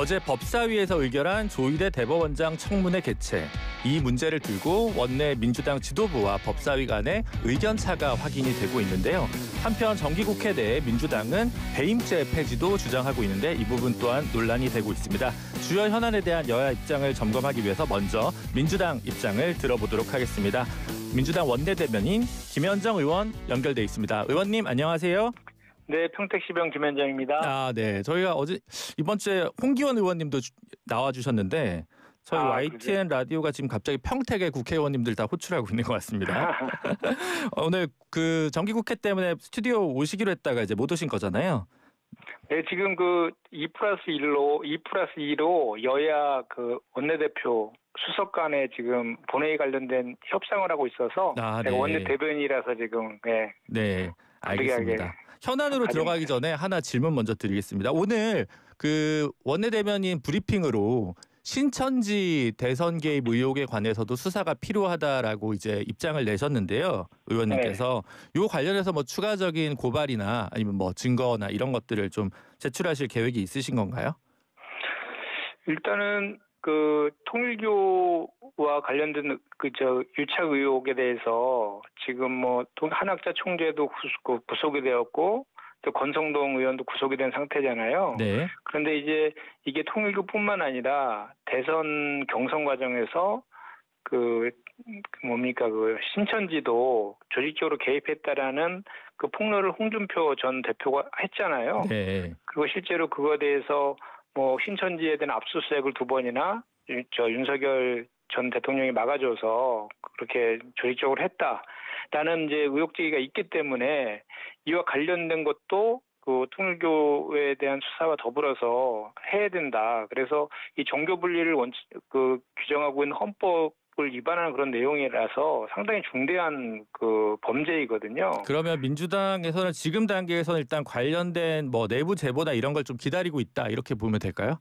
어제 법사위에서 의결한 조희대 대법원장 청문회 개최. 이 문제를 들고 원내 민주당 지도부와 법사위 간의 의견차가 확인이 되고 있는데요. 한편 정기국회 내 민주당은 배임죄 폐지도 주장하고 있는데 이 부분 또한 논란이 되고 있습니다. 주요 현안에 대한 여야 입장을 점검하기 위해서 먼저 민주당 입장을 들어보도록 하겠습니다. 민주당 원내대변인 김현정 의원 연결돼 있습니다. 의원님 안녕하세요. 네, 평택시병 김현정입니다. 네. 저희가 어제 이번 주에 홍기원 의원님도 나와주셨는데 저희 YTN 그래? 라디오가 지금 갑자기 평택의 국회의원님들 다 호출하고 있는 것 같습니다. 오늘 그 정기국회 때문에 스튜디오 오시기로 했다가 이제 못 오신 거잖아요. 네, 지금 그 2+2로 여야 그 원내대표 수석 간에 지금 본회의 관련된 협상을 하고 있어서 제가 네. 원내대변인이라서 지금 네, 알겠습니다. 현안으로 들어가기 전에 하나 질문 먼저 드리겠습니다. 오늘 그 원내대변인 브리핑으로 신천지 대선 개입 의혹에 관해서도 수사가 필요하다라고 이제 입장을 내셨는데요. 의원님께서 요 관련해서 뭐 추가적인 고발이나 아니면 뭐 증거나 이런 것들을 좀 제출하실 계획이 있으신 건가요? 일단은 그 통일교와 관련된 유착 의혹에 대해서 지금 뭐 한학자 총재도 구속이 되었고 또 권성동 의원도 구속이 된 상태잖아요. 네. 그런데 이제 이게 통일교뿐만 아니라 대선 경선 과정에서 그 신천지도 조직적으로 개입했다라는 그 폭로를 홍준표 전 대표가 했잖아요. 네. 그리고 실제로 그거에 대해서 뭐 신천지에 대한 압수수색을 2번이나 윤석열 전 대통령이 막아줘서 그렇게 조직적으로 했다라는 이제 의혹 제기가 있기 때문에 이와 관련된 것도 그 통일교에 대한 수사와 더불어서 해야 된다. 그래서 이 종교 분리를 규정하고 있는 헌법을 위반하는 그런 내용이라서 상당히 중대한 그 범죄이거든요. 그러면 민주당에서는 지금 단계에서는 일단 관련된 뭐 내부 제보나 이런 걸 좀 기다리고 있다 이렇게 보면 될까요?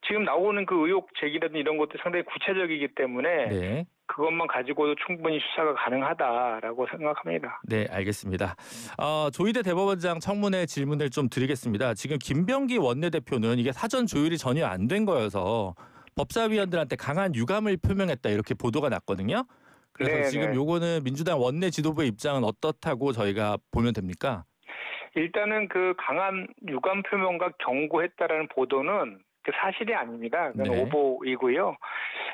지금 나오는 그 의혹 제기라든 이런 것도 상당히 구체적이기 때문에 그것만 가지고도 충분히 수사가 가능하다라고 생각합니다. 네, 알겠습니다. 조희대 대법원장 청문회 질문을 좀 드리겠습니다. 지금 김병기 원내대표는 이게 사전 조율이 전혀 안 된 거여서 법사위원들한테 강한 유감을 표명했다 이렇게 보도가 났거든요. 그래서 지금 요거는 민주당 원내 지도부의 입장은 어떻다고 저희가 보면 됩니까? 일단은 그 강한 유감 표명과 경고했다라는 보도는 사실이 아닙니다. 그건 오보이고요.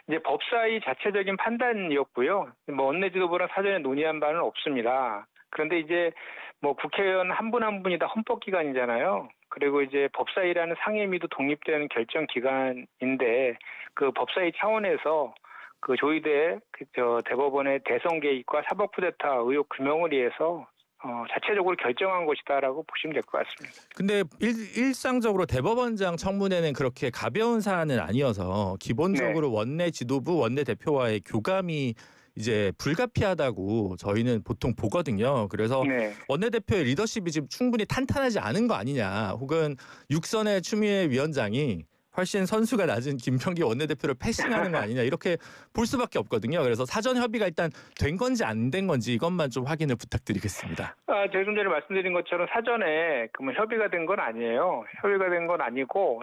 이제 법사위 자체적인 판단이었고요. 뭐 원내 지도부랑 사전에 논의한 바는 없습니다. 그런데 이제 뭐 국회의원 한 분 한 분이 다 헌법기관이잖아요. 그리고 이제 법사위라는 상임위도 독립된 결정 기관인데 그 법사위 차원에서 그 조희대 대법원의 대선 개입과 사법 쿠데타 의혹 규명을 위해서 자체적으로 결정한 것이다라고 보시면 될 것 같습니다. 근데 일상적으로 대법원장 청문회는 그렇게 가벼운 사안은 아니어서 기본적으로 원내 지도부, 원내 대표와의 교감이 이제 불가피하다고 저희는 보통 보거든요. 그래서 원내대표의 리더십이 지금 충분히 탄탄하지 않은 거 아니냐. 혹은 육선의 추미애 위원장이 훨씬 선수가 낮은 김병기 원내대표를 패싱하는 거 아니냐 이렇게 볼 수밖에 없거든요. 그래서 사전 협의가 일단 된 건지 안 된 건지 이것만 좀 확인을 부탁드리겠습니다. 제가 좀 전에 말씀드린 것처럼 사전에 협의가 된 건 아니에요. 협의가 된 건 아니고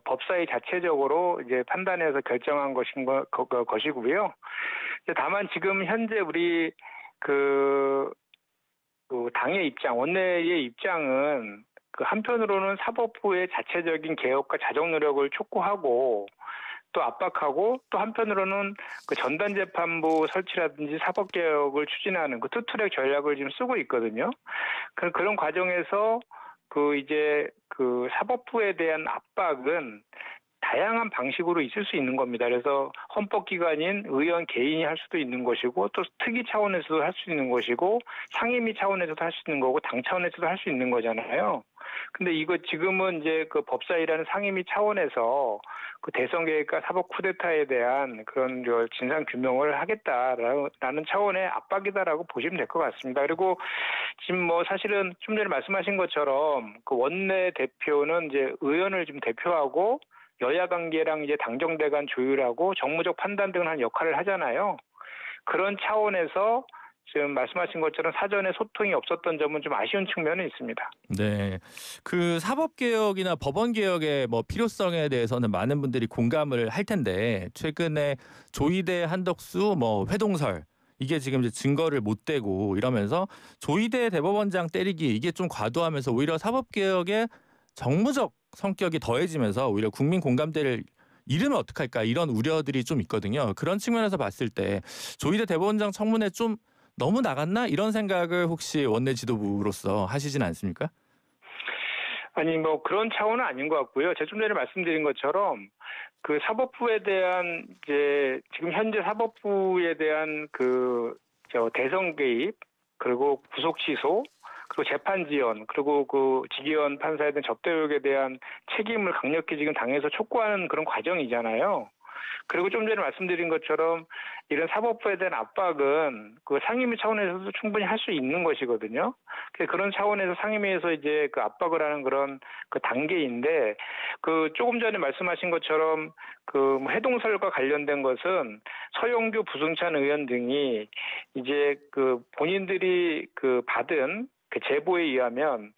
법사위 자체적으로 이제 판단해서 결정한 것이고요. 다만 지금 현재 우리 당의 입장, 원내의 입장은 한편으로는 사법부의 자체적인 개혁과 자정 노력을 촉구하고 또 압박하고 또 한편으로는 전단재판부 설치라든지 사법개혁을 추진하는 투트랙 전략을 지금 쓰고 있거든요. 그런 과정에서 사법부에 대한 압박은 다양한 방식으로 있을 수 있는 겁니다. 그래서 헌법기관인 의원 개인이 할 수도 있는 것이고 또 특위 차원에서도 할 수 있는 것이고 상임위 차원에서도 할 수 있는 거고 당 차원에서도 할 수 있는 거잖아요. 근데 이거 지금은 이제 그 법사위라는 상임위 차원에서 그 대선 개혁과 사법 쿠데타에 대한 그런 진상 규명을 하겠다라는 차원의 압박이다라고 보시면 될 것 같습니다. 그리고 지금 뭐 사실은 좀 전에 말씀하신 것처럼 그 원내 대표는 이제 의원을 지금 대표하고 여야 관계랑 이제 당정대 간 조율하고 정무적 판단 등을 하는 역할을 하잖아요. 그런 차원에서 지금 말씀하신 것처럼 사전에 소통이 없었던 점은 좀 아쉬운 측면은 있습니다. 네. 그 사법개혁이나 법원개혁의 뭐 필요성에 대해서는 많은 분들이 공감을 할 텐데 최근에 조희대, 한덕수, 뭐 회동설 이게 지금 이제 증거를 못 대고 이러면서 조희대 대법원장 때리기 이게 좀 과도하면서 오히려 사법개혁의 정무적 성격이 더해지면서 오히려 국민 공감대를 잃으면 어떡할까 이런 우려들이 좀 있거든요. 그런 측면에서 봤을 때 조희대 대법원장 청문회 좀 너무 나갔나 이런 생각을 혹시 원내 지도부로서 하시진 않습니까? 아니 뭐 그런 차원은 아닌 것 같고요. 제가 좀 전에 말씀드린 것처럼 그 사법부에 대한 이제 지금 현재 사법부에 대한 그 대선 개입 그리고 구속 취소 그리고 재판 지연 그리고 그 지기현 판사에 대한 접대 의혹에 대한 책임을 강력히 지금 당에서 촉구하는 그런 과정이잖아요. 그리고 좀 전에 말씀드린 것처럼 이런 사법부에 대한 압박은 그 상임위 차원에서도 충분히 할 수 있는 것이거든요. 그런 차원에서 상임위에서 이제 그 압박을 하는 그런 그 단계인데 그 조금 전에 말씀하신 것처럼 그 해동설과 관련된 것은 서영교, 부승찬 의원 등이 이제 그 본인들이 그 받은 그 제보에 의하면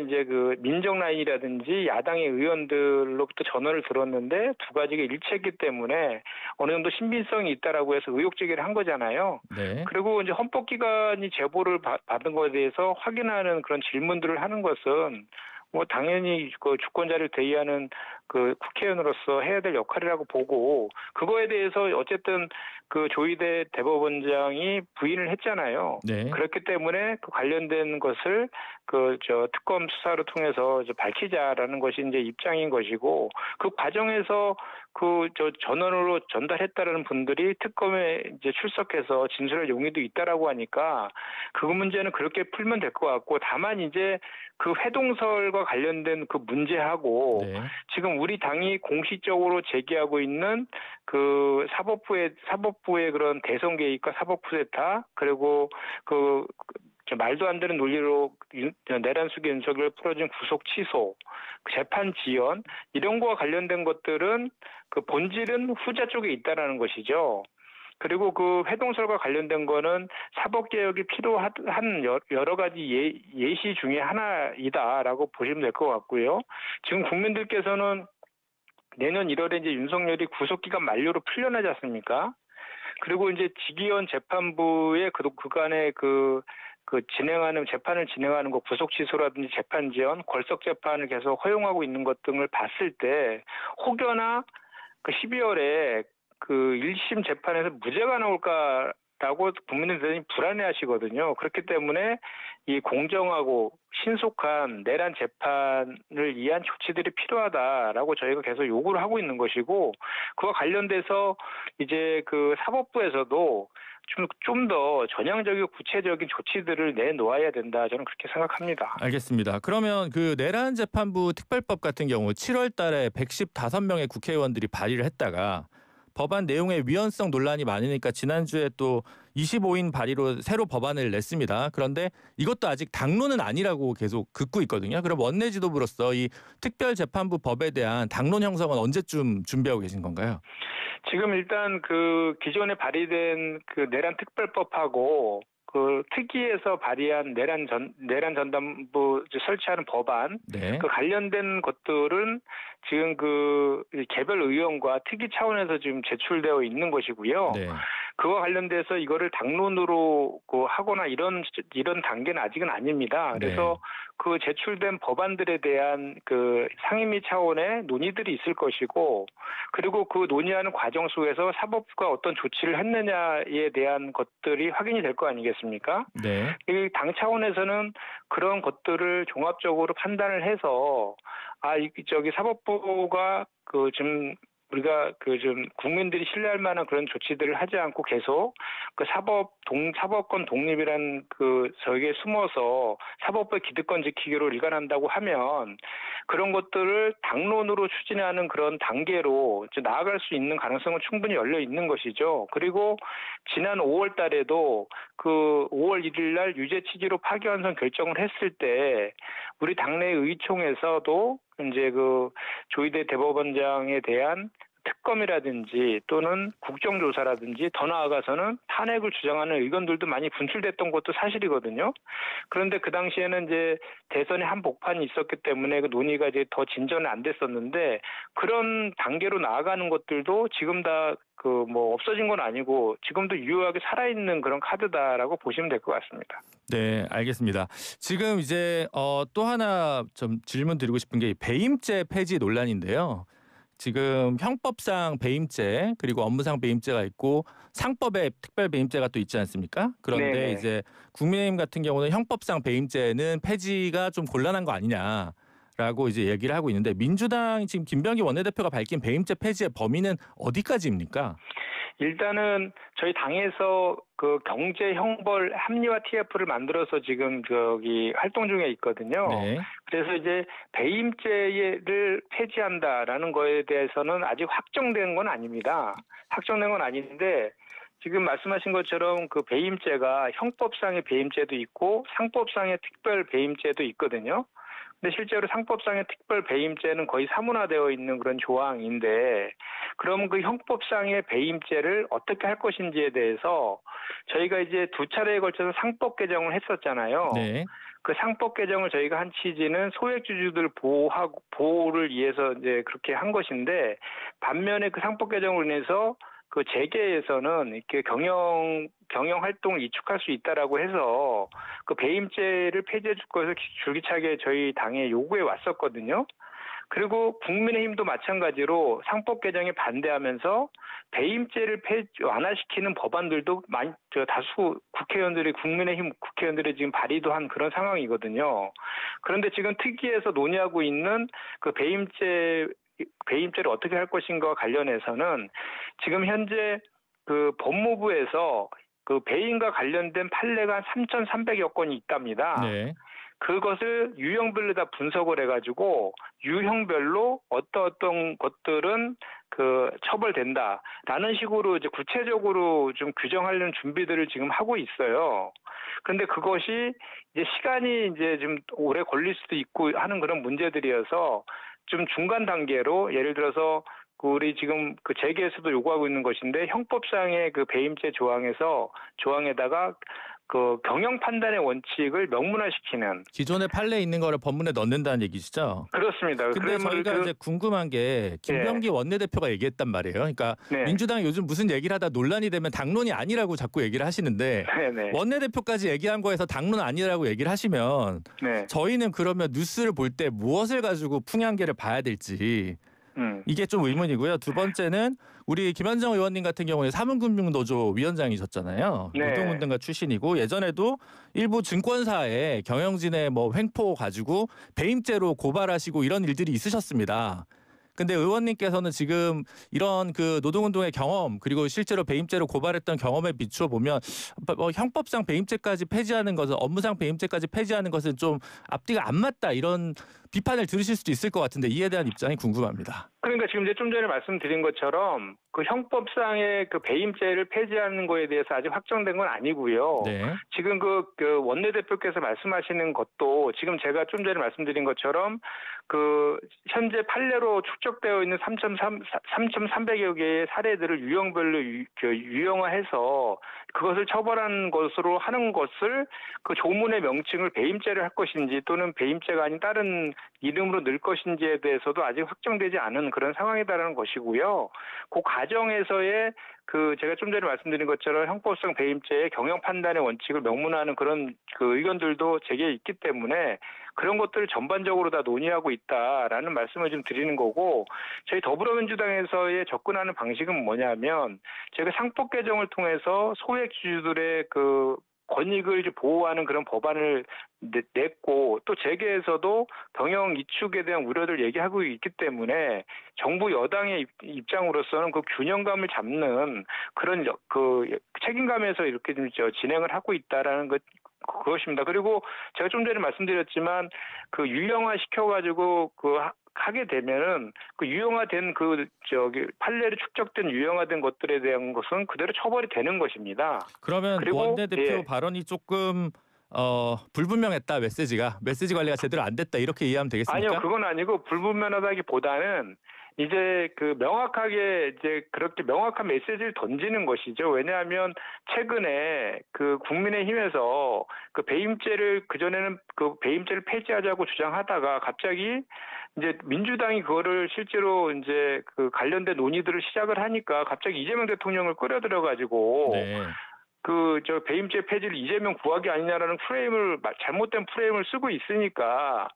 이제 그 민정 라인이라든지 야당의 의원들로부터 전화를 들었는데 두 가지가 일치했기 때문에 어느 정도 신빙성이 있다라고 해서 의혹 제기를 한 거잖아요. 네. 그리고 이제 헌법기관이 제보를 받은 것에 대해서 확인하는 그런 질문들을 하는 것은 뭐 당연히 그 주권자를 대의하는 그 국회의원으로서 해야 될 역할이라고 보고 그거에 대해서 어쨌든 그 조희대 대법원장이 부인을 했잖아요. 네. 그렇기 때문에 그 관련된 것을 특검 수사를 통해서 이제 밝히자라는 것이 이제 입장인 것이고 그 과정에서 전원으로 전달했다라는 분들이 특검에 이제 출석해서 진술할 용의도 있다라고 하니까 그 문제는 그렇게 풀면 될 것 같고 다만 이제 그 회동설과 관련된 그 문제하고 네. 지금 우리 당이 공식적으로 제기하고 있는 그 사법부의 그런 대선 개입과 사법 쿠데타 그리고 말도 안 되는 논리로 내란수계 윤석열 풀어진 구속 취소, 재판 지연 이런 거와 관련된 것들은 그 본질은 후자 쪽에 있다라는 것이죠. 그리고 그 회동설과 관련된 거는 사법개혁이 필요한 여러 가지 예시 중에 하나이다라고 보시면 될 것 같고요. 지금 국민들께서는 내년 1월에 이제 윤석열이 구속기간 만료로 풀려나지 않습니까? 그리고 이제 지기현 재판부의 그간의 재판을 진행하는 것, 구속 취소라든지 재판 지연, 걸석 재판을 계속 허용하고 있는 것 등을 봤을 때 혹여나 그 12월에 그 1심 재판에서 무죄가 나올까라고 국민들이 불안해하시거든요. 그렇기 때문에 이 공정하고 신속한 내란 재판을 위한 조치들이 필요하다라고 저희가 계속 요구를 하고 있는 것이고 그와 관련돼서 이제 그 사법부에서도 좀 더 전향적이고 구체적인 조치들을 내놓아야 된다. 저는 그렇게 생각합니다. 알겠습니다. 그러면 그 내란 재판부 특별법 같은 경우 7월 달에 115명의 국회의원들이 발의를 했다가 법안 내용의 위헌성 논란이 많으니까 지난주에 또 25인 발의로 새로 법안을 냈습니다. 그런데 이것도 아직 당론은 아니라고 계속 긋고 있거든요. 그럼 원내 지도부로서 이 특별재판부 법에 대한 당론 형성은 언제쯤 준비하고 계신 건가요? 지금 일단 그 기존에 발의된 그 내란 특별법하고 그 특위에서 발의한 내란 전담부 설치하는 법안 네. 그 관련된 것들은 지금 그 개별 의원과 특위 차원에서 지금 제출되어 있는 것이고요. 네. 그와 관련돼서 이거를 당론으로 하거나 이런 단계는 아직은 아닙니다. 그래서 네. 그 제출된 법안들에 대한 그 상임위 차원의 논의들이 있을 것이고 그리고 그 논의하는 과정 속에서 사법부가 어떤 조치를 했느냐에 대한 것들이 확인이 될 거 아니겠습니까? 네. 이 당 차원에서는 그런 것들을 종합적으로 판단을 해서 사법부가 우리가 좀 국민들이 신뢰할 만한 그런 조치들을 하지 않고 계속 그 사법권 독립이란 저기에 숨어서 사법부의 기득권 지키기로 일관한다고 하면 그런 것들을 당론으로 추진하는 그런 단계로 나아갈 수 있는 가능성은 충분히 열려 있는 것이죠. 그리고 지난 5월 달에도 그 5월 1일 날 유죄 취지로 파기환송 결정을 했을 때 우리 당내 의총에서도 이제 그 조희대 대법원장에 대한 특검이라든지 또는 국정조사라든지 더 나아가서는 탄핵을 주장하는 의견들도 많이 분출됐던 것도 사실이거든요. 그런데 그 당시에는 이제 대선에 한복판이 있었기 때문에 그 논의가 이제 더 진전은 안 됐었는데 그런 단계로 나아가는 것들도 지금 다 없어진 건 아니고 지금도 유효하게 살아있는 그런 카드다라고 보시면 될 것 같습니다. 네, 알겠습니다. 지금 이제 또 하나 좀 질문 드리고 싶은 게 배임죄 폐지 논란인데요. 지금 형법상 배임죄 그리고 업무상 배임죄가 있고 상법에 특별 배임죄가 또 있지 않습니까? 그런데 네네. 이제 국민의힘 같은 경우는 형법상 배임죄는 폐지가 좀 곤란한 거 아니냐라고 이제 얘기를 하고 있는데 민주당 지금 김병기 원내대표가 밝힌 배임죄 폐지의 범위는 어디까지입니까? 일단은 저희 당에서 그 경제 형벌 합리화 TF를 만들어서 지금 활동 중에 있거든요. 네. 그래서 이제 배임죄를 폐지한다라는 거에 대해서는 아직 확정된 건 아닙니다. 확정된 건 아닌데 지금 말씀하신 것처럼 그 배임죄가 형법상의 배임죄도 있고 상법상의 특별 배임죄도 있거든요. 근데 실제로 상법상의 특별 배임죄는 거의 사문화되어 있는 그런 조항인데 그럼 그 형법상의 배임죄를 어떻게 할 것인지에 대해서 저희가 이제 두 차례에 걸쳐서 상법 개정을 했었잖아요. 네. 그 상법 개정을 저희가 한 취지는 소액주주들 보호를 위해서 이제 그렇게 한 것인데 반면에 그 상법 개정으로 인해서 그 재계에서는 이렇게 경영 활동을 이축할 수 있다라고 해서 그 배임죄를 폐지해 줄 것을 줄기차게 저희 당에 요구해 왔었거든요. 그리고 국민의힘도 마찬가지로 상법 개정에 반대하면서 배임죄를 완화시키는 법안들도 다수 국민의힘 국회의원들이 지금 발의도 한 그런 상황이거든요. 그런데 지금 특위에서 논의하고 있는 그 배임죄를 어떻게 할 것인가와 관련해서는 지금 현재 그 법무부에서 그 배임과 관련된 판례가 3,300여 건이 있답니다. 네. 그것을 유형별로 다 분석을 해가지고 유형별로 어떤 것들은 그 처벌된다라는 식으로 이제 구체적으로 좀 규정하려는 준비들을 지금 하고 있어요. 그런데 그것이 이제 시간이 이제 좀 오래 걸릴 수도 있고 하는 그런 문제들이어서 좀 중간 단계로 예를 들어서 우리 지금 그 재계에서도 요구하고 있는 것인데 형법상의 그 배임죄 조항에다가 그 경영 판단의 원칙을 명문화시키는 기존에 판례 있는 거를 법문에 넣는다는 얘기시죠? 그렇습니다. 근데 저희가 이제 궁금한 게 김병기 원내대표가 얘기했단 말이에요. 그러니까 네. 민주당이 요즘 무슨 얘기를 하다 논란이 되면 당론이 아니라고 자꾸 얘기를 하시는데 네네. 원내대표까지 얘기한 거에서 당론 아니라고 얘기를 하시면 네. 저희는 그러면 뉴스를 볼 때 무엇을 가지고 풍향계를 봐야 될지 이게 좀 의문이고요. 두 번째는 우리 김현정 의원님 같은 경우에 사문금융노조 위원장이셨잖아요. 네. 노동운동가 출신이고 예전에도 일부 증권사의 경영진의 뭐 횡포 가지고 배임죄로 고발하시고 이런 일들이 있으셨습니다. 근데 의원님께서는 지금 이런 그 노동운동의 경험 그리고 실제로 배임죄로 고발했던 경험에 비추어 보면 형법상 배임죄까지 폐지하는 것은 업무상 배임죄까지 폐지하는 것은 좀 앞뒤가 안 맞다 이런 비판을 들으실 수도 있을 것 같은데 이에 대한 입장이 궁금합니다. 그러니까 지금 이제 좀 전에 말씀드린 것처럼 그 형법상의 그 배임죄를 폐지하는 거에 대해서 아직 확정된 건 아니고요. 네. 지금 그 원내대표께서 말씀하시는 것도 지금 제가 좀 전에 말씀드린 것처럼 그 현재 판례로 축적되어 있는 3,300여 개의 사례들을 유형별로 유형화해서 그것을 처벌하는 것으로 하는 것을 그 조문의 명칭을 배임죄를 할 것인지 또는 배임죄가 아닌 다른 이름으로 넣을 것인지에 대해서도 아직 확정되지 않은 그런 상황이다라는 것이고요. 그 과정에서의 그 제가 좀 전에 말씀드린 것처럼 형법상 배임죄의 경영 판단의 원칙을 명문화하는 그런 그 의견들도 제기에 있기 때문에 그런 것들을 전반적으로 다 논의하고 있다라는 말씀을 좀 드리는 거고 저희 더불어민주당에서의 접근하는 방식은 뭐냐면 저희가 상법 개정을 통해서 소액 주주들의 그 권익을 이제 보호하는 그런 법안을 냈고 또 재계에서도 경영 이축에 대한 우려를 얘기하고 있기 때문에 정부 여당의 입장으로서는 그 균형감을 잡는 그런 그 책임감에서 이렇게 좀 진행을 하고 있다라는 그것입니다. 그리고 제가 좀 전에 말씀드렸지만 그 유형화 시켜가지고 하게 되면은 그 유형화된 판례로 축적된 유형화된 것들에 대한 것은 그대로 처벌이 되는 것입니다. 그러면 원내대표 발언이 조금 불분명했다 메시지 관리가 제대로 안 됐다 이렇게 이해하면 되겠습니까? 아니요, 그건 아니고 불분명하다기보다는 이제 그 명확하게 이제 그렇게 명확한 메시지를 던지는 것이죠. 왜냐하면 최근에 그 국민의힘에서 그 배임죄를 그전에는 그 배임죄를 폐지하자고 주장하다가 갑자기 이제 민주당이 그거를 실제로 이제 그 관련된 논의들을 시작을 하니까 갑자기 이재명 대통령을 끌어들여 가지고 네. 그 저 배임죄 폐지를 이재명 구하기 아니냐라는 프레임을 잘못된 프레임을 쓰고 있으니까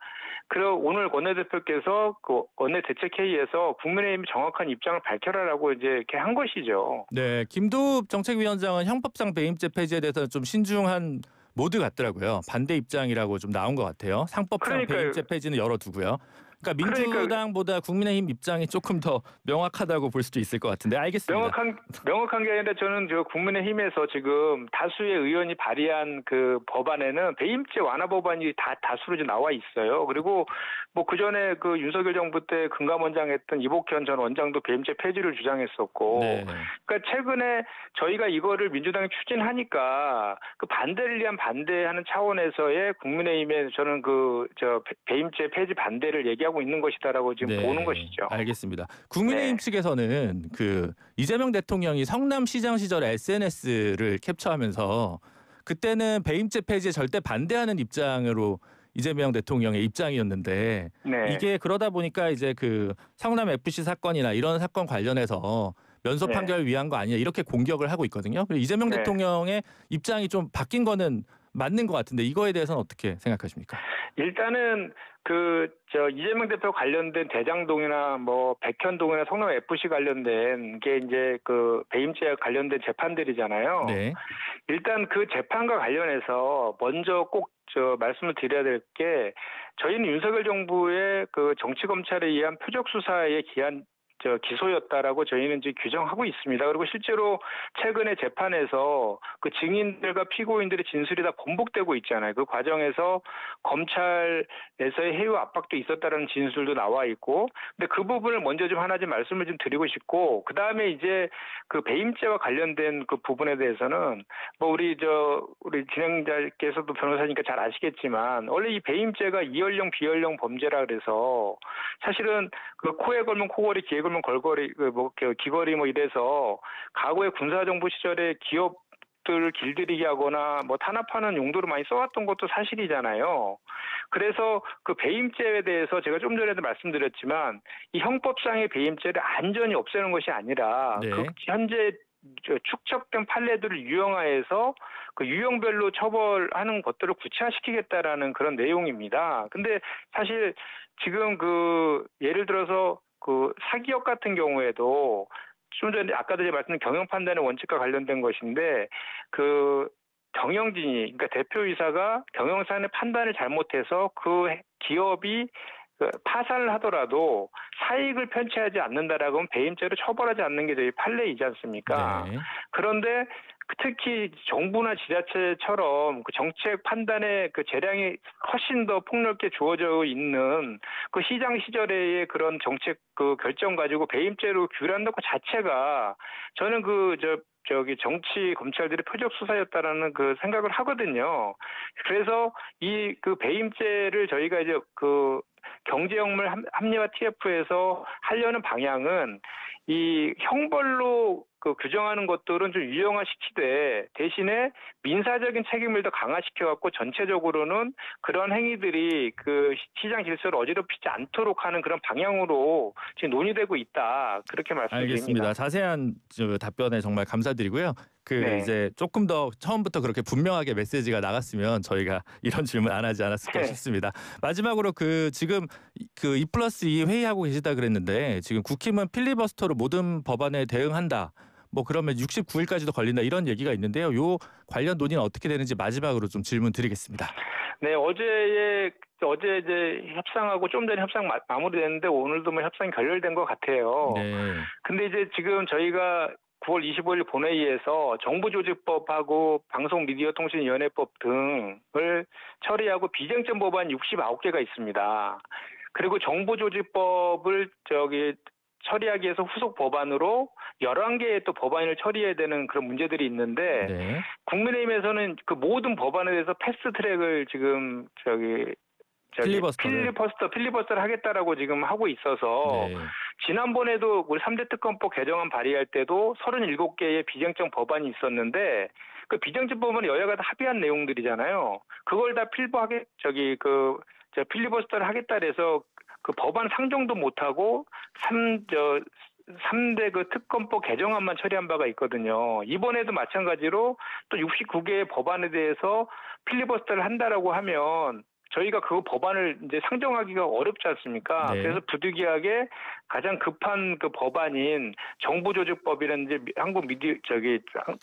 오늘 원내대표께서 그 원내대책회의에서 국민의힘이 정확한 입장을 밝혀라라고 이제 이렇게 한 것이죠. 네, 김도읍 정책위원장은 형법상 배임죄 폐지에 대해서는 좀 신중한 모드 같더라고요. 반대 입장이라고 좀 나온 것 같아요. 상법상 그러니까요. 배임죄 폐지는 열어두고요. 그러니까 그러니까 민주당보다 국민의힘 입장이 조금 더 명확하다고 볼 수도 있을 것 같은데 알겠습니다. 명확한 게 아니라 저는 저 국민의힘에서 지금 다수의 의원이 발의한 그 법안에는 배임죄 완화 법안이 다수로 이제 나와 있어요. 그리고 뭐 그 전에 그 윤석열 정부 때 금감원장했던 이복현 전 원장도 배임죄 폐지를 주장했었고, 네. 그러니까 최근에 저희가 이거를 민주당이 추진하니까 그 반대를 위한 반대하는 차원에서의 국민의힘에 저는 그 저 배임죄 폐지 반대를 얘기하고 있는 것이다라고 지금 네, 보는 것이죠. 알겠습니다. 국민의힘 네. 측에서는 그 이재명 대통령이 성남시장 시절에 SNS를 캡처하면서 그때는 배임죄 폐지에 절대 반대하는 입장으로 이재명 대통령의 입장이었는데 네. 이게 그러다 보니까 이제 그 성남 FC 사건이나 이런 사건 관련해서 면소 네. 판결을 위한 거 아니냐 이렇게 공격을 하고 있거든요. 그리고 이재명 네. 대통령의 입장이 좀 바뀐 거는 맞는 것 같은데 이거에 대해서는 어떻게 생각하십니까? 일단은 그 저 이재명 대표 관련된 대장동이나 뭐 백현동이나 성남 FC 관련된 게 이제 그 배임죄 관련된 재판들이잖아요. 네. 일단 그 재판과 관련해서 먼저 꼭 말씀을 드려야 될 게 저희는 윤석열 정부의 그 정치 검찰에 의한 표적 수사에 기한 기소였다라고 저희는 이제 규정하고 있습니다. 그리고 실제로 최근에 재판에서 그 증인들과 피고인들의 진술이 다 번복되고 있잖아요. 그 과정에서 검찰에서의 해유 압박도 있었다라는 진술도 나와 있고, 근데 그 부분을 먼저 좀 하나 좀 말씀을 좀 드리고 싶고, 그 다음에 이제 그 배임죄와 관련된 그 부분에 대해서는 뭐 우리 진행자께서도 변호사니까 잘 아시겠지만 원래 이 배임죄가 이연령 비연령 범죄라 그래서 사실은 그 코에 걸면 코걸이 귀에 걸면 걸거리 귀걸이 뭐 이래서 과거의 군사정부 시절에 기업들을 길들이게 하거나 뭐 탄압하는 용도로 많이 써왔던 것도 사실이잖아요. 그래서 그 배임죄에 대해서 제가 좀 전에도 말씀드렸지만 이 형법상의 배임죄를 안전히 없애는 것이 아니라 네. 그 현재 축적된 판례들을 유형화해서 그 유형별로 처벌하는 것들을 구체화시키겠다라는 그런 내용입니다. 근데 사실 지금 그 예를 들어서 그 사기업 같은 경우에도 좀 전에 아까도 제가 말씀드린 경영 판단의 원칙과 관련된 것인데 그 경영진이 그러니까 대표이사가 경영사안의 판단을 잘못해서 그 기업이 파산을 하더라도 사익을 편취하지 않는다라고 하면 배임죄로 처벌하지 않는 게 저희 판례이지 않습니까? 네. 그런데 특히 정부나 지자체처럼 그 정책 판단의 그 재량이 훨씬 더 폭넓게 주어져 있는 그 시장 시절의 그런 정책 그 결정 가지고 배임죄로 규율한다는 것 자체가 저는 정치 검찰들의 표적 수사였다라는 그 생각을 하거든요. 그래서 이 그 배임죄를 저희가 이제 그 경제역물 합리화 TF에서 하려는 방향은 이 형벌로 그 규정하는 것들은 좀 유형화시키되 대신에 민사적인 책임을 더 강화시켜갖고 전체적으로는 그런 행위들이 그 시장 질서를 어지럽히지 않도록 하는 그런 방향으로 지금 논의되고 있다. 그렇게 말씀드립니다. 알겠습니다. 자세한 답변에 정말 감사드리고요. 네. 이제 조금 더 처음부터 그렇게 분명하게 메시지가 나갔으면 저희가 이런 질문 안 하지 않았을까 싶습니다. 마지막으로 지금 2+2 회의하고 계시다 그랬는데 지금 국힘은 필리버스터로 모든 법안에 대응한다. 뭐 그러면 69일까지도 걸린다 이런 얘기가 있는데요. 요 관련 논의는 어떻게 되는지 마지막으로 좀 질문 드리겠습니다. 네, 어제 이제 협상하고 좀 전에 협상 마무리됐는데 오늘도 뭐 협상이 결렬된 것 같아요. 네. 근데 이제 지금 저희가 9월 25일 본회의에서 정부조직법하고 방송미디어통신위원회법 등을 처리하고 비쟁점 법안 69개가 있습니다. 그리고 정부조직법을 처리하기 위해서 후속 법안으로 11개의 또 법안을 처리해야 되는 그런 문제들이 있는데 네. 국민의힘에서는 그 모든 법안에 대해서 패스트트랙을 지금 필리버스터를 하겠다라고 지금 하고 있어서 네. 지난번에도 우리 3대 특검법 개정안 발의할 때도 37개의 비쟁점 법안이 있었는데 그 비쟁점 법안은 여야가 다 합의한 내용들이잖아요. 그걸 다 필리버스터를 하겠다 그래서 그 법안 상정도 못하고 3대 그 특검법 개정안만 처리한 바가 있거든요. 이번에도 마찬가지로 또 69개의 법안에 대해서 필리버스터를 한다라고 하면 저희가 그 법안을 이제 상정하기가 어렵지 않습니까? 네. 그래서 부득이하게 가장 급한 그 법안인 정부조직법이라든지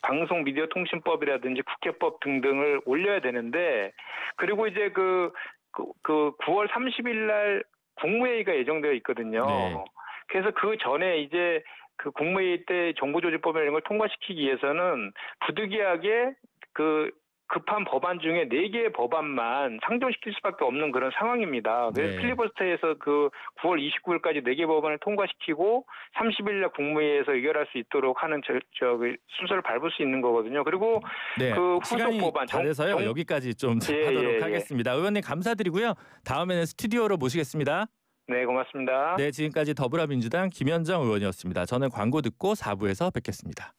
방송 미디어 통신법이라든지 국회법 등등을 올려야 되는데 그리고 이제 그 9월 30일 날 국무회의가 예정되어 있거든요. 네. 그래서 그 전에 이제 그 국무회의 때 정부조직법 이런 걸 통과시키기 위해서는 부득이하게 그 급한 법안 중에 4개의 법안만 상정시킬 수밖에 없는 그런 상황입니다. 그래서 네. 필리버스터에서 그 9월 29일까지 4개 법안을 통과시키고 30일 날 국무회의에서 의결할 수 있도록 하는 순서를 밟을 수 있는 거거든요. 그리고 네. 그 후속 시간이 법안 다 돼서요. 여기까지 좀 하도록 하겠습니다. 의원님 감사드리고요. 다음에는 스튜디오로 모시겠습니다. 네, 고맙습니다. 네, 지금까지 더불어민주당 김현정 의원이었습니다. 저는 광고 듣고 4부에서 뵙겠습니다.